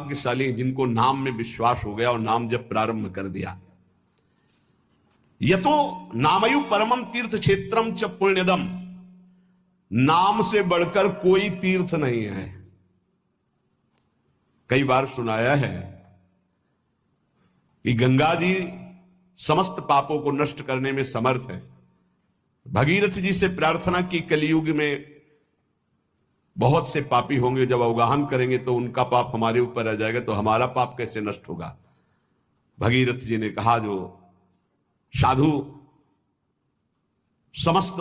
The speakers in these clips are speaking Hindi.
भाग्यशाली हैं जिनको नाम में विश्वास हो गया और नाम जब प्रारंभ कर दिया। यतो नामयु परमम तीर्थ क्षेत्रम च पुण्यदम, नाम से बढ़कर कोई तीर्थ नहीं है। कई बार सुनाया है कि गंगा जी समस्त पापों को नष्ट करने में समर्थ है। भगीरथ जी से प्रार्थना की कलयुग में बहुत से पापी होंगे, जब अवगाहन करेंगे तो उनका पाप हमारे ऊपर आ जाएगा, तो हमारा पाप कैसे नष्ट होगा। भगीरथ जी ने कहा जो साधु समस्त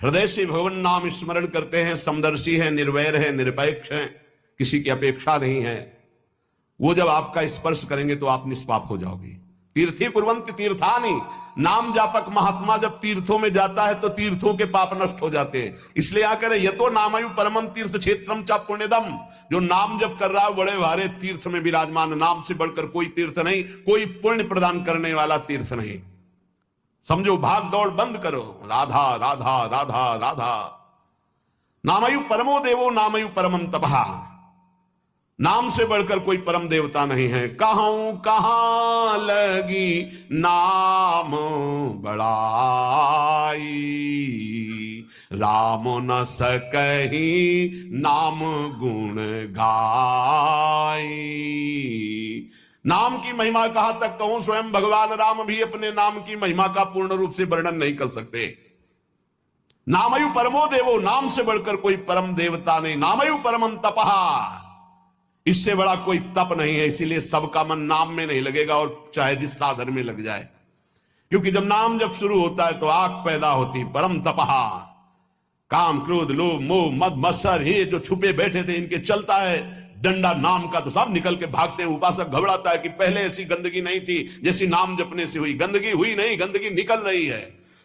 हृदय से भगवान नाम स्मरण करते हैं, समदर्शी है, निर्वैर है, निरपेक्ष है, किसी की अपेक्षा नहीं है, वो जब आपका स्पर्श करेंगे तो आप निष्पाप हो जाओगे। तीर्थी कुर्वन्ति तीर्थानि, नाम जापक महात्मा जब तीर्थों में जाता है तो तीर्थों के पाप नष्ट हो जाते हैं। इसलिए आकर यतो नामयु परमम तीर्थ क्षेत्रम च पुण्यदम, जो नाम जब कर रहा है बड़े भारे तीर्थ में विराजमान, नाम से बढ़कर कोई तीर्थ नहीं, कोई पुण्य प्रदान करने वाला तीर्थ नहीं। समझो, भाग दौड़ बंद करो, राधा राधा राधा राधा। नामयु परमो देवो नामयु परमम तपः, नाम से बढ़कर कोई परम देवता नहीं है। कहूं कहां लगी नाम बड़ाई, राम न सकही नाम गुण गाई। नाम की महिमा कहां तक कहूं, स्वयं भगवान राम भी अपने नाम की महिमा का पूर्ण रूप से वर्णन नहीं कर सकते। नामयु परमो देवो, नाम से बढ़कर कोई परम देवता नहीं। नामयु परमम तपः, इससे बड़ा कोई तप नहीं है। इसीलिए सबका मन नाम में नहीं लगेगा, और चाहे जिस साधन में लग जाए, क्योंकि जब नाम जब शुरू होता है तो आग पैदा होती। परम तपः, काम क्रोध लोभ मोह मद मत्सर, ये जो छुपे बैठे थे इनके चलता है डंडा नाम का, तो सब निकल के भागते हैं। उपासक घबराता है कि पहले ऐसी गंदगी नहीं थी जैसी नाम जपने से हुई। गंदगी हुई नहीं, गंदगी निकल रही है।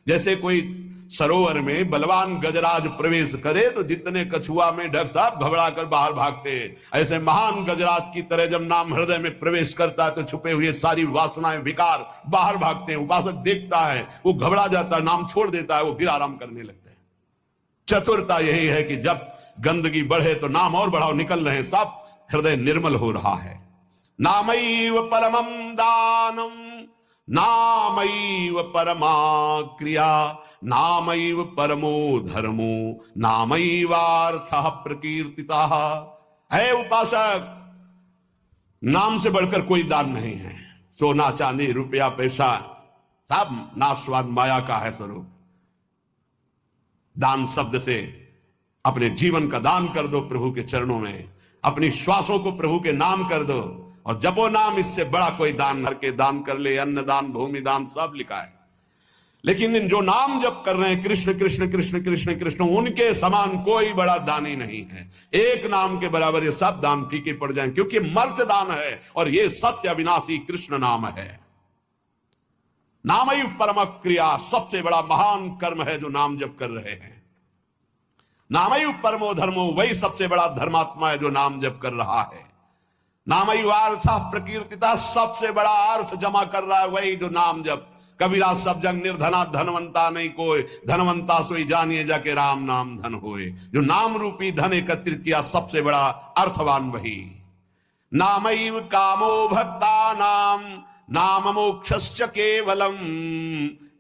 जैसे कोई सरोवर में बलवान गजराज प्रवेश करे तो जितने कछुआ में ढक साहब घबरा कर बाहर भागते हैं, ऐसे महान गजराज की तरह जब नाम हृदय में प्रवेश करता है तो छुपे हुए सारी वासनाएं विकार बाहर भागते हैं। उपासक देखता है, वो घबरा जाता है, नाम छोड़ देता है, वो फिर आराम करने लगते हैं। चतुरता यही है कि जब गंदगी बढ़े तो नाम और बढ़ाओ, निकल रहे हैं, सब हृदय निर्मल हो रहा है। नामैव परमं दानम, नामैव परमा क्रिया, नामैव परमो धर्मो, नामैवार्थः प्रकीर्तितः। है उपासक, नाम से बढ़कर कोई दान नहीं है। सोना चांदी रुपया पैसा सब नाशवान माया का है स्वरूप। दान शब्द से अपने जीवन का दान कर दो प्रभु के चरणों में, अपनी श्वासों को प्रभु के नाम कर दो, और जपो नाम, इससे बड़ा कोई दान हर के दान कर ले। अन्न दान, भूमि दान सब लिखा है। लेकिन इन जो नाम जप कर रहे हैं कृष्ण कृष्ण कृष्ण कृष्ण कृष्ण, उनके समान कोई बड़ा दानी नहीं है। एक नाम के बराबर ये सब दान फीके पड़ जाएं, क्योंकि मर्त्य दान है और ये सत्य अविनाशी कृष्ण नाम है। नामयु परम क्रिया, सबसे बड़ा महान कर्म है जो नाम जप कर रहे हैं। नामयु परमो धर्मो, वही सबसे बड़ा धर्मात्मा है जो नाम जप कर रहा है। नामयु अर्थ प्रकीर्तिता, सबसे बड़ा अर्थ जमा कर रहा है वही जो नाम जप। कबीरा सब जग निर्धना धनवंता नहीं कोई, धनवंता सोई जानिए जाके राम नाम धन होए। जो नाम रूपी धन एकत्रित किया, सबसे बड़ा अर्थवान वही। नामैव कामो भक्ता नाम, नाम मोक्षश्च केवलम,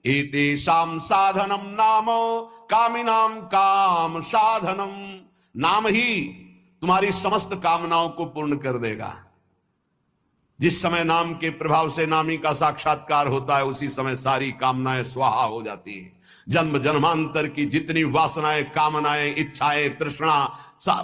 एतेषां साधनम नाम कामिनाम काम साधनम। नाम ही तुम्हारी समस्त कामनाओं को पूर्ण कर देगा। जिस समय नाम के प्रभाव से नामी का साक्षात्कार होता है, उसी समय सारी कामनाएं स्वाहा हो जाती है। जन्म जन्मांतर की जितनी वासनाएं, कामनाएं, इच्छाएं, तृष्णा सब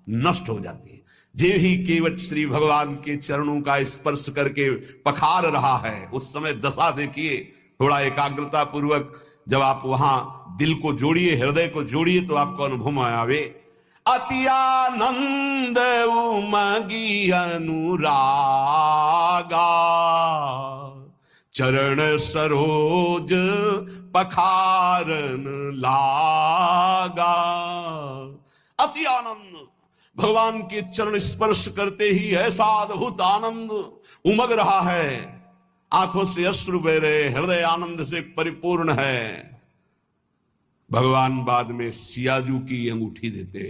नष्ट हो जाती है। जे ही केवट श्री भगवान के चरणों का स्पर्श करके पखार रहा है, उस समय दशा देखिए। थोड़ा एकाग्रता पूर्वक जब आप वहां दिल को जोड़िए, हृदय को जोड़िए, तो आपको अनुभव में आवे। अति आनंद उमगी अनुरागा, चरण सरोज पखारन लागा। अति आनंद, भगवान के चरण स्पर्श करते ही ऐसा अद्भुत आनंद उमग रहा है। आंखों से अश्रु बह रहे, हृदय आनंद से परिपूर्ण है। भगवान बाद में सियाजू की अंगूठी देते,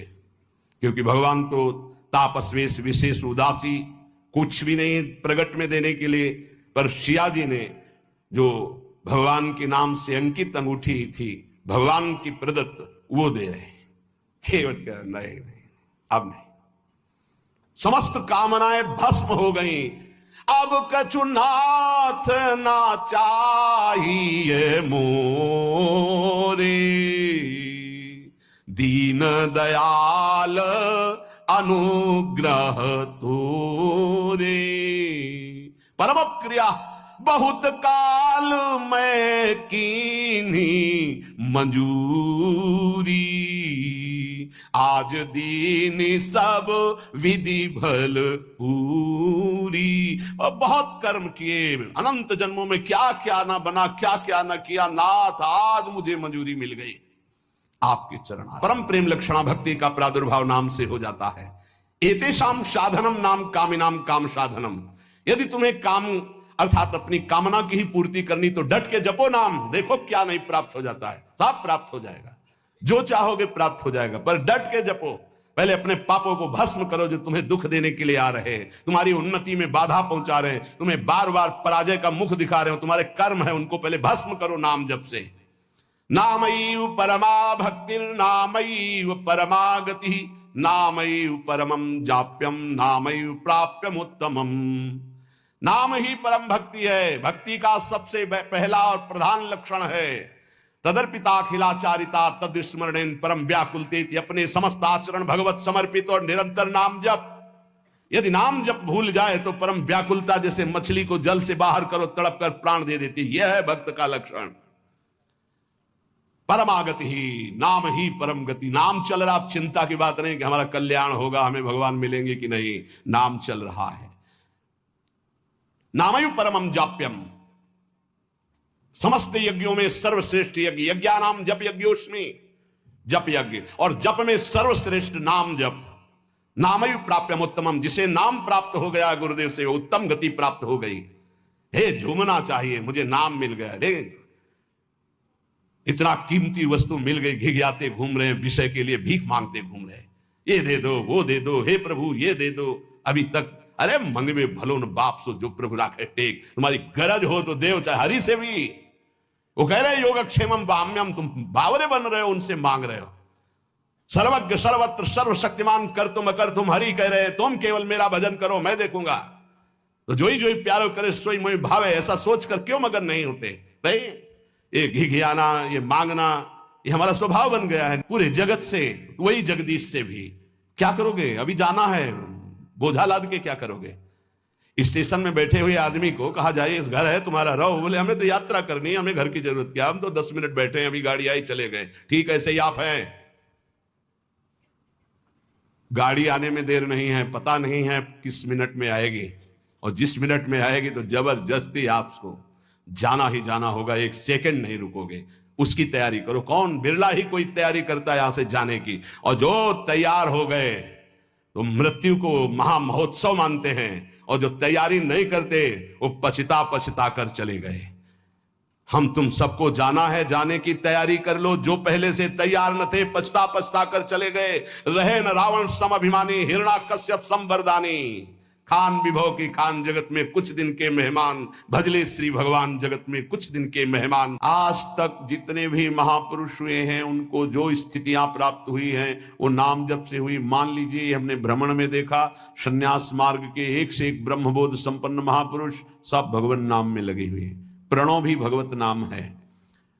क्योंकि भगवान तो तापस्वेश विशेष उदासी, कुछ भी नहीं प्रगट में देने के लिए, पर शिया जी ने जो भगवान के नाम से अंकित अंगूठी थी, भगवान की प्रदत्त, वो दे रहे। केवट कह नहीं, अब नहीं, समस्त कामनाएं भस्म हो गई। अब कछु नाथ ना चाहिए मोरे, दीन दयाल अनुग्रह तोरे। परम क्रिया बहुत काल में कीनी मंजूरी, आज दीन सब विधि भल पूरी। और बहुत कर्म किए, अनंत जन्मों में क्या क्या ना बना, क्या क्या ना किया, नाथ आज मुझे मंजूरी मिल गई आपके चरण। परम प्रेम लक्षणा भक्ति का प्रादुर्भाव नाम से हो जाता है। एतेषाम साधनम नाम कामिनाम काम साधनम। यदि तुम्हें काम अर्थात अपनी कामना की ही पूर्ति करनी तो डट के जपो नाम, देखो क्या नहीं प्राप्त हो जाता है, सब प्राप्त हो जाएगा, जो चाहोगे प्राप्त हो जाएगा। पर डट के जपो, पहले अपने पापों को भस्म करो जो तुम्हें दुख देने के लिए आ रहे हैं, तुम्हारी उन्नति में बाधा पहुंचा रहे हैं, तुम्हें बार बार पराजय का मुख दिखा रहे हो, तुम्हारे कर्म है, उनको पहले भस्म करो नाम जप से। नामैव परमा भक्तिर् नामैव परमा गति, नामैव परमं जाप्यम नामैव प्राप्यम उत्तमम। नाम ही परम भक्ति है, भक्ति का सबसे पहला और प्रधान लक्षण है। तदर्पिताखिलाचारिता तद स्मरणेन परम व्याकुलतेति, अपने समस्त आचरण भगवत समर्पित और निरंतर नाम जप। यदि नाम जप भूल जाए तो परम व्याकुलता, जैसे मछली को जल से बाहर करो तड़प कर प्राण दे देती, यह है भक्त का लक्षण। परमागति ही, नाम ही परम गति। नाम चल रहा, आप चिंता की बात नहीं कि हमारा कल्याण होगा, हमें भगवान मिलेंगे कि नहीं, नाम चल रहा है। नामयु परमम जाप्यम, समस्त यज्ञों में सर्वश्रेष्ठ यज्ञ, यज्ञानाम जप यज्ञोस्मि, जप यज्ञ, और जप में सर्वश्रेष्ठ नाम जप। नामयु प्राप्यम उत्तमम, जिसे नाम प्राप्त हो गया गुरुदेव से, उत्तम गति प्राप्त हो गई। हे झूमना चाहिए, मुझे नाम मिल गया, देख इतना कीमती वस्तु मिल गई, घिघियाते घूम रहे हैं, विषय के लिए भीख मांगते घूम रहे हैं, ये दे दो वो दे दो, हे प्रभु ये दे दो। अभी तक अरे मंगवे भलो न बाप सो जो प्रभु राखे टेक, तुम्हारी गरज हो तो देव, चाहे हरि से भी। वो कह रहे योगक्षेमम बाम्यम, तुम बावरे बन रहे हो, उनसे मांग रहे हो। सर्वज्ञ सर्वत्र सर्वशक्तिमान कर तुम अकर तुम, हरि कह रहे तुम केवल मेरा भजन करो, मैं देखूंगा। तो जो ही प्यारो करे सोई मोई भावे, ऐसा सोचकर क्यों मगन नहीं होते? नहीं, ये घिघियाना, ये मांगना, ये हमारा स्वभाव बन गया है पूरे जगत से, वही जगदीश से भी। क्या करोगे? अभी जाना है, बोझा लाद के क्या करोगे? स्टेशन में बैठे हुए आदमी को कहा जाए इस घर है तुम्हारा, रहो। बोले हमें तो यात्रा करनी है, हमें घर की जरूरत क्या, हम तो 10 मिनट बैठे हैं, अभी गाड़ी आई चले गए। ठीक ऐसे ही आप हैं, गाड़ी आने में देर नहीं है, पता नहीं है किस मिनट में आएगी, और जिस मिनट में आएगी तो जबरदस्ती आपको जाना ही जाना होगा, एक सेकंड नहीं रुकोगे, उसकी तैयारी करो। कौन, बिरला ही कोई तैयारी करता है यहां से जाने की, और जो तैयार हो गए तो मृत्यु को महामहोत्सव मानते हैं, और जो तैयारी नहीं करते वो पछता पछता कर चले गए। हम तुम सबको जाना है, जाने की तैयारी कर लो। जो पहले से तैयार न थे पछता पछता कर चले गए। रहे न रावण सम अभिमानी, हिरण्याकश्यप सम वरदानी। खान विभव की खान, जगत में कुछ दिन के मेहमान, भजले श्री भगवान जगत में कुछ दिन के मेहमान। आज तक जितने भी महापुरुष हुए हैं उनको जो स्थितियां प्राप्त हुई हैं वो नाम जप से हुई। मान लीजिए हमने भ्रमण में देखा, संन्यास मार्ग के एक से एक ब्रह्मबोध संपन्न महापुरुष सब भगवान नाम में लगे हुए हैं। प्रणव भी भगवत नाम है।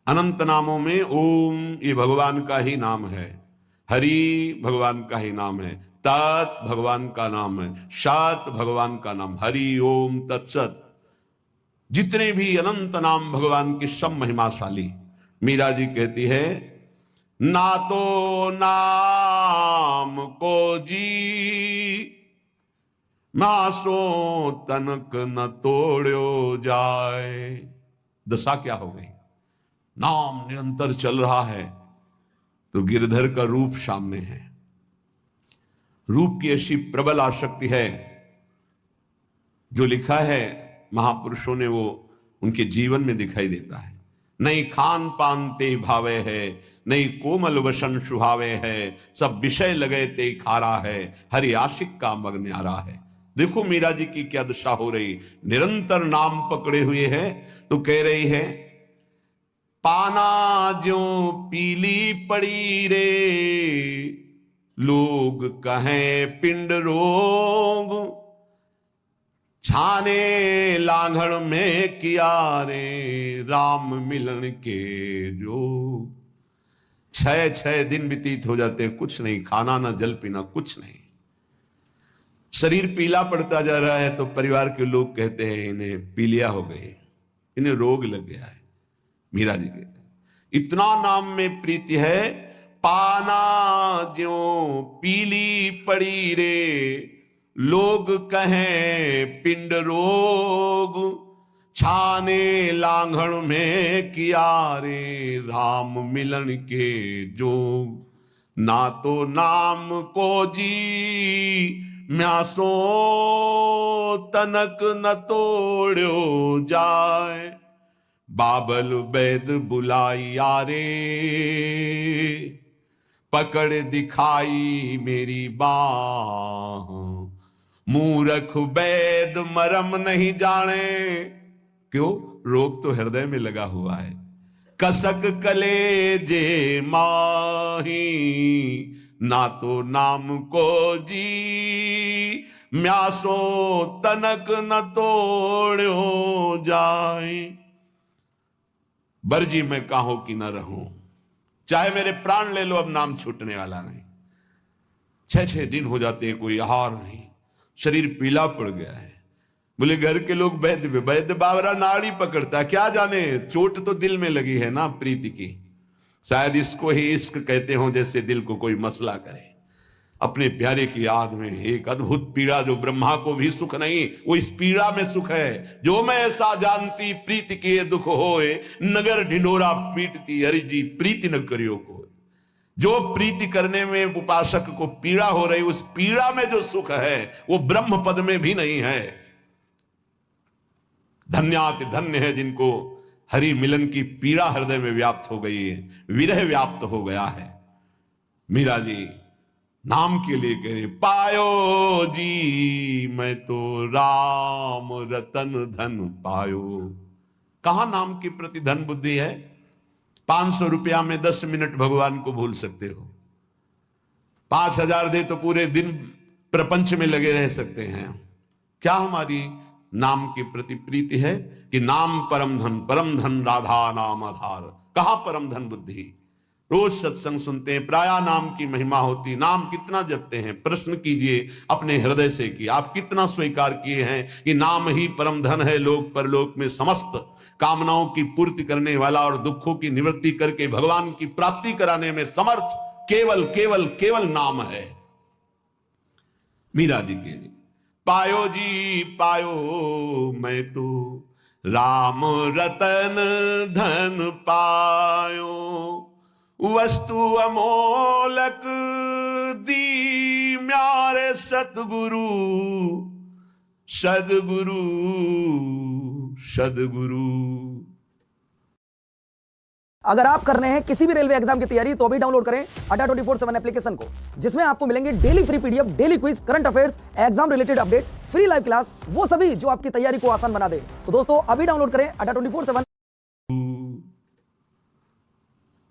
अनंत नामों में ओम ये भगवान का ही नाम है, हरि भगवान का ही नाम है, तत् भगवान का नाम है, सत भगवान का नाम, हरि ओम तत्सत। जितने भी अनंत नाम भगवान की सब महिमाशाली। मीरा जी कहती है, ना तो नाम को जी मासो तनक न तोड़ो जाए। दशा क्या हो गई? नाम निरंतर चल रहा है तो गिरधर का रूप सामने है। रूप की ऐसी प्रबल आसक्ति है, जो लिखा है महापुरुषों ने वो उनके जीवन में दिखाई देता है। नहीं खान पान ते भावे है, नहीं कोमल वसन सुहावे है, सब विषय लगे ते खारा है, हरि आशिक का मग न्यारा है। देखो मीरा जी की क्या दशा हो रही, निरंतर नाम पकड़े हुए है। तो कह रही है पाना ज्यों पीली पड़ी रे, लोग कहें पिंड रोग, छाने लांघड़ में किया रे, राम मिलन के जोग। 6 दिन व्यतीत हो जाते, कुछ नहीं, खाना ना जल पीना, कुछ नहीं, शरीर पीला पड़ता जा रहा है। तो परिवार के लोग कहते हैं इन्हें पीलिया हो गए, इन्हें रोग लग गया है। मीरा जी के इतना नाम में प्रीति है, पाना ज्यों पीली पड़ी रे, लोग कहें पिंड रोग, छाने लांघड़ में किया रे, राम मिलन के जोग। ना तो नाम को जी म्यासो तनक न तोड़ो जाए, बाबल वैद बुलाइया रे, पकड़ दिखाई मेरी बाह, मूर्ख वैद मरम नहीं जाने। क्यों? रोग तो हृदय में लगा हुआ है। कसक कलेजे माही, ना तो नाम को जी म्यासो तनक न तोड़ो जाए। बरजी मैं काहो कि न रहूं, चाहे मेरे प्राण ले लो, अब नाम छूटने वाला नहीं। 6 दिन हो जाते, कोई आहार नहीं, शरीर पीला पड़ गया है। बोले घर के लोग वैद्य बावरा नाड़ी पकड़ता, क्या जाने चोट तो दिल में लगी है ना प्रीति की। शायद इसको ही इश्क कहते हो, जैसे दिल को कोई मसला करे। अपने प्यारे की याद में एक अद्भुत पीड़ा, जो ब्रह्मा को भी सुख नहीं, वो इस पीड़ा में सुख है। जो मैं ऐसा जानती प्रीति के दुख होए, नगर ढिंडोरा पीटती हरि जी प्रीति न करियो को। जो प्रीति करने में उपासक को पीड़ा हो रही, उस पीड़ा में जो सुख है वो ब्रह्म पद में भी नहीं है। धन्याति धन्य है जिनको हरि मिलन की पीड़ा हृदय में व्याप्त हो गई है, विरह व्याप्त हो गया है। मीरा जी नाम के लिए कह रहे, पायो जी मैं तो राम रतन धन पायो। कहां नाम के प्रति धन बुद्धि है? 500 रुपया में 10 मिनट भगवान को भूल सकते हो। 5000 दे तो पूरे दिन प्रपंच में लगे रह सकते हैं। क्या हमारी नाम के प्रति प्रीति है कि नाम परम धन राधा नाम आधार। कहां परम धन बुद्धि? रोज सत्संग सुनते हैं, प्राया नाम की महिमा होती, नाम कितना जपते हैं? प्रश्न कीजिए अपने हृदय से कि आप कितना स्वीकार किए हैं कि नाम ही परम धन है, लोक परलोक में समस्त कामनाओं की पूर्ति करने वाला और दुखों की निवृत्ति करके भगवान की प्राप्ति कराने में समर्थ केवल केवल केवल नाम है। मीरा जी के लिए पायो जी पायो मैं तो राम रतन धन पायो, वस्तु अमोलक दी म्यारे सतगुरु सदगुरु सदगुरु। अगर आप कर रहे हैं किसी भी रेलवे एग्जाम की तैयारी, तो अभी डाउनलोड करें अड्डा 24/7 एप्लीकेशन को, जिसमें आपको मिलेंगे daily free PDF, daily quiz, current affairs, exam related update, free live class, वो सभी जो आपकी तैयारी को आसान बना दे। तो दोस्तों अभी डाउनलोड करें अड्डा 24/7।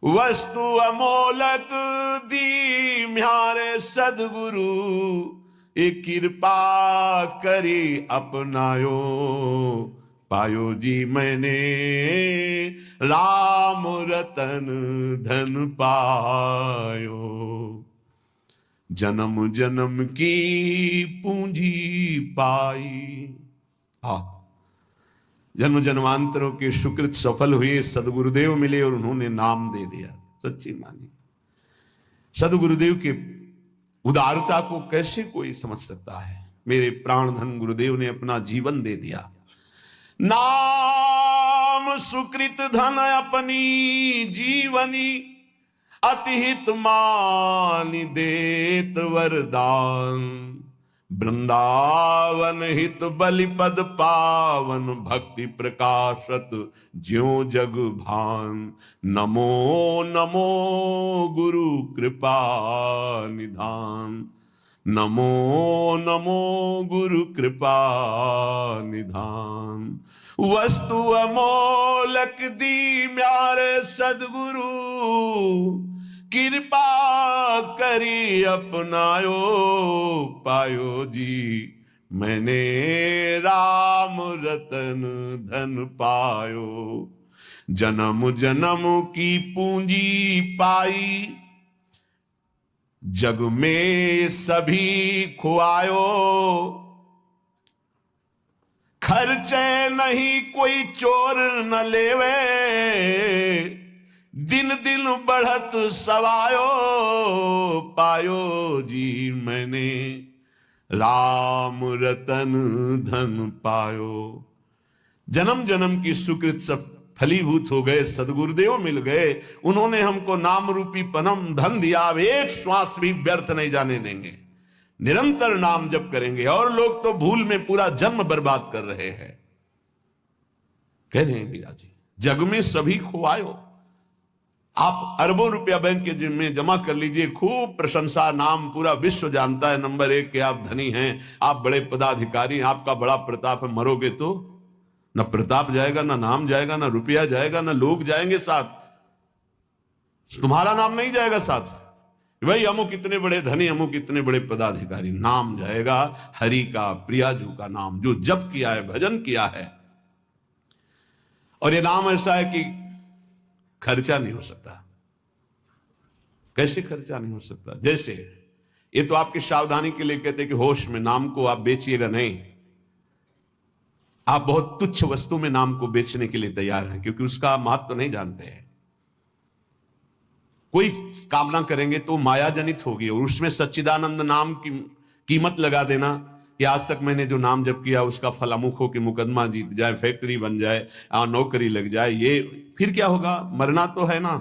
वस्तु अमोलक दी म्यारे सदगुरु, एक कृपा करी अपनायो, पायो जी मैंने राम रतन धन पायो। जन्म जन्म की पूंजी पाई। जन्म जन्मांतरों के सुकृत सफल हुए, सदगुरुदेव मिले और उन्होंने नाम दे दिया। सच्ची मानी सदगुरुदेव के उदारता को कैसे कोई समझ सकता है। मेरे प्राण धन गुरुदेव ने अपना जीवन दे दिया। नाम सुकृत धन अपनी जीवनी, अतिहित मानि देत वरदान, वृंदावन हित बलिपद पावन, भक्ति प्रकाशत ज्यों जग भान। नमो नमो गुरु कृपा निधान, नमो नमो गुरु कृपा निधान। वस्तु अमोलक दी म्यारे सदगुरु, कृपा करी अपनायो पायो जी। मैंने राम रतन धन पायो, जन्म जन्म की पूंजी पाई। जग में सभी खुआयो, खर्चे नहीं कोई चोर न लेवे। दिन दिन बढ़त सवायो पायो जी। मैंने राम रतन धन पायो। जन्म जन्म की सुकृत सब फलीभूत हो गए, सदगुरुदेव मिल गए। उन्होंने हमको नाम रूपी परम धन दिया। अब एक श्वास भी व्यर्थ नहीं जाने देंगे, निरंतर नाम जप करेंगे। और लोग तो भूल में पूरा जन्म बर्बाद कर रहे हैं। कह रहे हैं मीरा जी, जग में सभी खुआयो। आप अरबों रुपया बैंक के जिम में जमा कर लीजिए, खूब प्रशंसा, नाम पूरा विश्व जानता है नंबर 1 के आप धनी हैं, आप बड़े पदाधिकारी, आपका बड़ा प्रताप है। मरोगे तो न प्रताप जाएगा, न नाम जाएगा, न रुपया जाएगा, न लोग जाएंगे साथ, तुम्हारा नाम नहीं जाएगा साथ। भाई अमुक इतने बड़े धनी, अमुक इतने बड़े पदाधिकारी, नाम जाएगा हरि का, प्रियाजू का नाम, जो जप किया है, भजन किया है। और ये नाम ऐसा है कि खर्चा नहीं हो सकता। कैसे खर्चा नहीं हो सकता? जैसे ये तो आपकी सावधानी के लिए कहते हैं कि होश में नाम को आप बेचिएगा नहीं। आप बहुत तुच्छ वस्तु में नाम को बेचने के लिए तैयार हैं, क्योंकि उसका महत्व नहीं जानते हैं। कोई कामना करेंगे तो माया जनित होगी, और उसमें सच्चिदानंद नाम की कीमत लगा देना कि आज तक मैंने जो नाम जप किया उसका फल अमुक हो कि मुकदमा जीत जाए, फैक्ट्री बन जाए, नौकरी लग जाए, ये फिर क्या होगा? मरना तो है ना।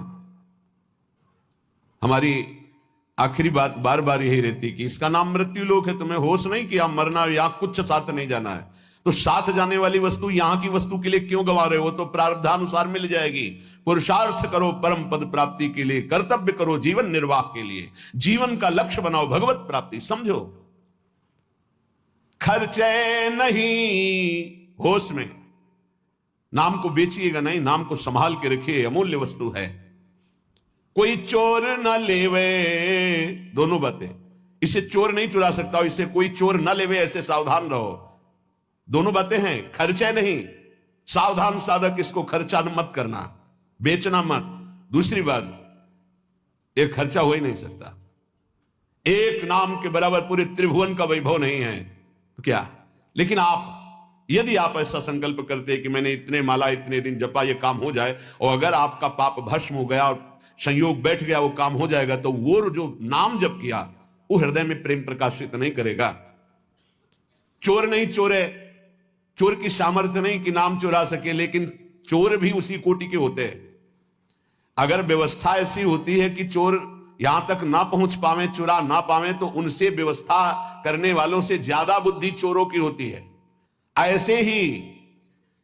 हमारी आखिरी बात बार बार यही रहती कि इसका नाम मृत्यु लोक है। तुम्हें होश नहीं कि आप मरना, यहां कुछ साथ नहीं जाना है, तो साथ जाने वाली वस्तु यहां की वस्तु के लिए क्यों गंवा रहे हो? तो प्रारब्धानुसार मिल जाएगी। पुरुषार्थ करो परम पद प्राप्ति के लिए, कर्तव्य करो जीवन निर्वाह के लिए, जीवन का लक्ष्य बनाओ भगवत प्राप्ति। समझो, खर्चे नहीं, होश में नाम को बेचिएगा नहीं, नाम को संभाल के रखिए, अमूल्य वस्तु है। कोई चोर ना लेवे, दोनों बातें, इसे चोर नहीं चुरा सकता, इसे कोई चोर ना लेवे, ऐसे सावधान रहो। दोनों बातें हैं, खर्चे नहीं, सावधान साधक, इसको खर्चा मत करना, बेचना मत। दूसरी बात, एक खर्चा हो ही नहीं सकता। एक नाम के बराबर पूरे त्रिभुवन का वैभव नहीं है तो क्या? लेकिन आप, यदि आप ऐसा संकल्प करते हैं कि मैंने इतने माला इतने दिन जपा, ये काम हो जाए, और अगर आपका पाप भस्म हो गया और संयोग बैठ गया, वो काम हो जाएगा, तो वो जो नाम जप किया वो हृदय में प्रेम प्रकाशित नहीं करेगा। चोर नहीं चोरे, चोर की सामर्थ्य नहीं कि नाम चुरा सके, लेकिन चोर भी उसी कोटि के होते हैं। अगर व्यवस्था ऐसी होती है कि चोर यहां तक ना पहुंच पावे, चुरा ना पावे, तो उनसे व्यवस्था करने वालों से ज्यादा बुद्धि चोरों की होती है। ऐसे ही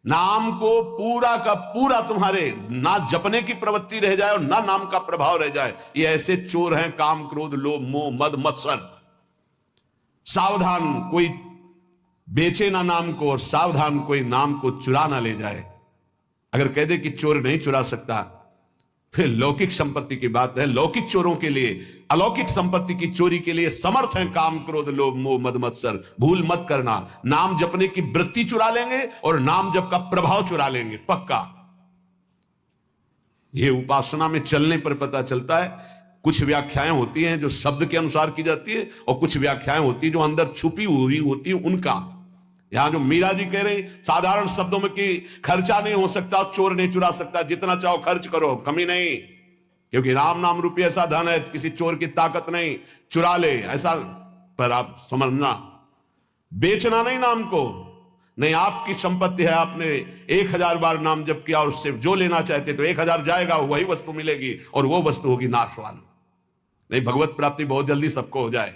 नाम को पूरा का पूरा तुम्हारे ना जपने की प्रवृत्ति रह जाए और ना नाम का प्रभाव रह जाए, ये ऐसे चोर हैं, काम क्रोध लोभ मोह मद मत्सर। सावधान कोई बेचे ना नाम को, और सावधान कोई नाम को चुरा ना ले जाए। अगर कह दे कि चोर नहीं चुरा सकता, फिर लौकिक संपत्ति की बात है। लौकिक चोरों के लिए, अलौकिक संपत्ति की चोरी के लिए समर्थ है काम क्रोध लोभ मोह मद मत्सर। भूल मत करना, नाम जपने की वृत्ति चुरा लेंगे और नाम जप का प्रभाव चुरा लेंगे, पक्का। यह उपासना में चलने पर पता चलता है। कुछ व्याख्याएं होती हैं जो शब्द के अनुसार की जाती है, और कुछ व्याख्याएं होती है जो अंदर छुपी हुई होती है उनका। यहां जो मीरा जी कह रहे साधारण शब्दों में कि खर्चा नहीं हो सकता, चोर नहीं चुरा सकता, जितना चाहो खर्च करो, कमी नहीं, क्योंकि राम नाम रूपी ऐसा धन है, किसी चोर की ताकत नहीं, चुरा ले ऐसा। पर आप समझना, बेचना नहीं नाम को, नहीं आपकी संपत्ति है, आपने 1000 बार नाम जप किया और उससे जो लेना चाहते तो 1000 जाएगा, वही वस्तु मिलेगी और वो वस्तु होगी नाशवान। नहीं, भगवत प्राप्ति बहुत जल्दी सबको हो जाए।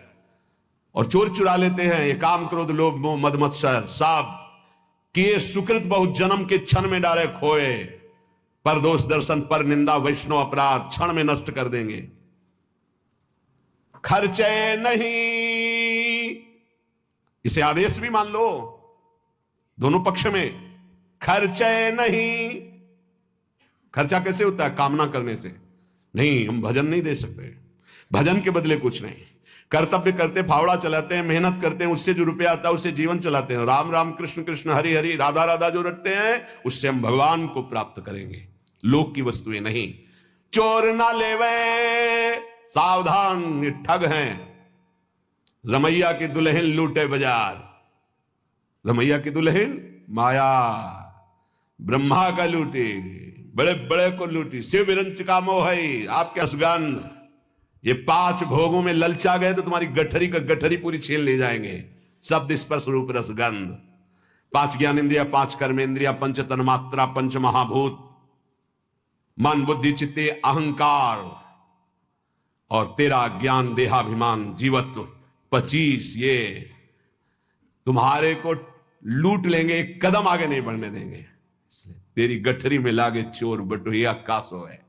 और चोर चुरा लेते हैं। ये काम, क्रोध, लोभ, मोह, मद, मत्सर सब किए सुकृत बहुत जन्म के क्षण में डाले खोए। पर दोष दर्शन, पर निंदा, वैष्णव अपराध क्षण में नष्ट कर देंगे। खर्चे नहीं, इसे आदेश भी मान लो दोनों पक्ष में। खर्चे नहीं, खर्चा कैसे होता है? कामना करने से। नहीं, हम भजन नहीं दे सकते, भजन के बदले कुछ नहीं। कर्तव्य करते, फावड़ा चलाते हैं, मेहनत करते हैं, उससे जो रुपया आता है उससे जीवन चलाते हैं। राम राम, कृष्ण कृष्ण, हरि हरि, राधा राधा जो रटते हैं उससे हम भगवान को प्राप्त करेंगे, लोक की वस्तुएं नहीं। चोर ना लेवे, सावधान, ये ठग हैं। रमैया की दुल्हन लूटे बाजार। रमैया की दुल्हन माया, ब्रह्मा का लूटी, बड़े बड़े को लूटी। शिव विरंच का मोह है आपके असगंध। ये 5 भोगों में ललचा गए तो तुम्हारी गठरी का गठरी पूरी छीन ले जाएंगे। शब्द स्पर्श रूप रसगंध। 5 ज्ञान इंद्रिया, 5 कर्म इंद्रिया, 5 तन्मात्रा, 5 महाभूत, मन बुद्धि चित्ते अहंकार, और 13 ज्ञान देहाभिमान जीवत्व, 25 ये तुम्हारे को लूट लेंगे, एक कदम आगे नहीं बढ़ने देंगे। इसलिए तेरी गठरी में लागे चोर बटुहिया कासो है।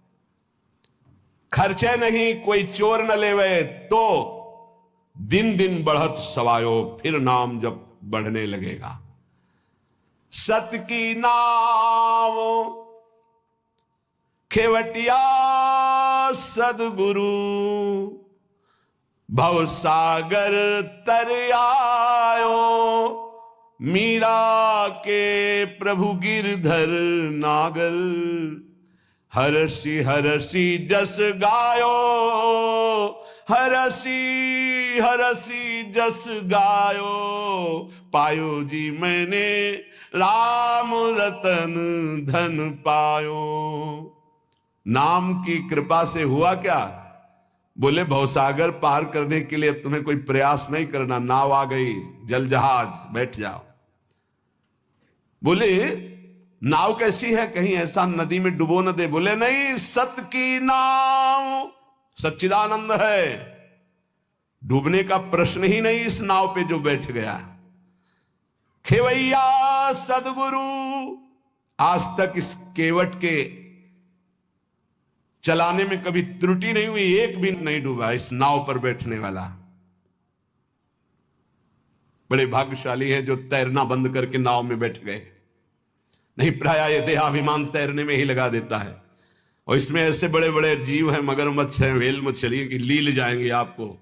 खर्चे नहीं कोई चोर न लेवे, तो दिन दिन बढ़त सवायो, फिर नाम जब बढ़ने लगेगा। सत की नाव खेवटिया सदगुरु, भव सागर तर आयो। मीरा के प्रभु गिरधर नागर, हरसी हरसी जस गायो। हरसी हरसी जस गायो, पायो जी मैंने राम रतन धन पायो। नाम की कृपा से हुआ क्या? बोले भवसागर पार करने के लिए तुम्हें कोई प्रयास नहीं करना, नाव आ गई, जल जहाज, बैठ जाओ। बोले नाव कैसी है, कहीं ऐसा नदी में डुबो न दे। बोले नहीं, सत की नाव सच्चिदानंद है, डूबने का प्रश्न ही नहीं इस नाव पे जो बैठ गया। खेवैया सदगुरु, आज तक इस केवट के चलाने में कभी त्रुटि नहीं हुई, एक भी नहीं डूबा इस नाव पर बैठने वाला। बड़े भाग्यशाली हैं जो तैरना बंद करके नाव में बैठ गए। नहीं, प्राय ये देहाभिमान तैरने में ही लगा देता है। और इसमें ऐसे बड़े बड़े जीव हैं, मगरमच्छ हैं, व्हेल मछली की लील जाएंगी, आपको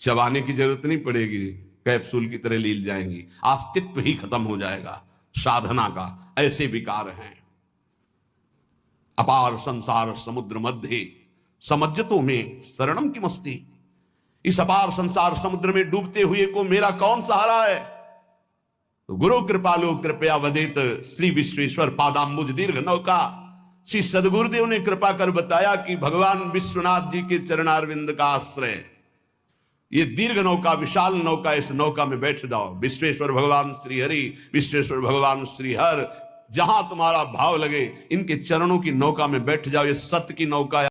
चबाने की जरूरत नहीं पड़ेगी, कैप्सूल की तरह लील जाएंगी, अस्तित्व ही खत्म हो जाएगा साधना का। ऐसे विकार हैं। अपार संसार समुद्र मध्य, समज्जतों में शरणम की मस्ती। इस अपार संसार समुद्र में डूबते हुए को मेरा कौन सहारा है? तो गुरु कृपालु कृपया वदित, श्री विश्वेश्वर पादाम्बुज दीर्घ नौका। श्री सदगुरुदेव ने कृपा कर बताया कि भगवान विश्वनाथ जी के चरणारविंद का आश्रय ये दीर्घ नौका, विशाल नौका, इस नौका में बैठ जाओ। विश्वेश्वर भगवान श्री हरि, विश्वेश्वर भगवान श्री हर, जहां तुम्हारा भाव लगे इनके चरणों की नौका में बैठ जाओ। ये सत्य की नौका है।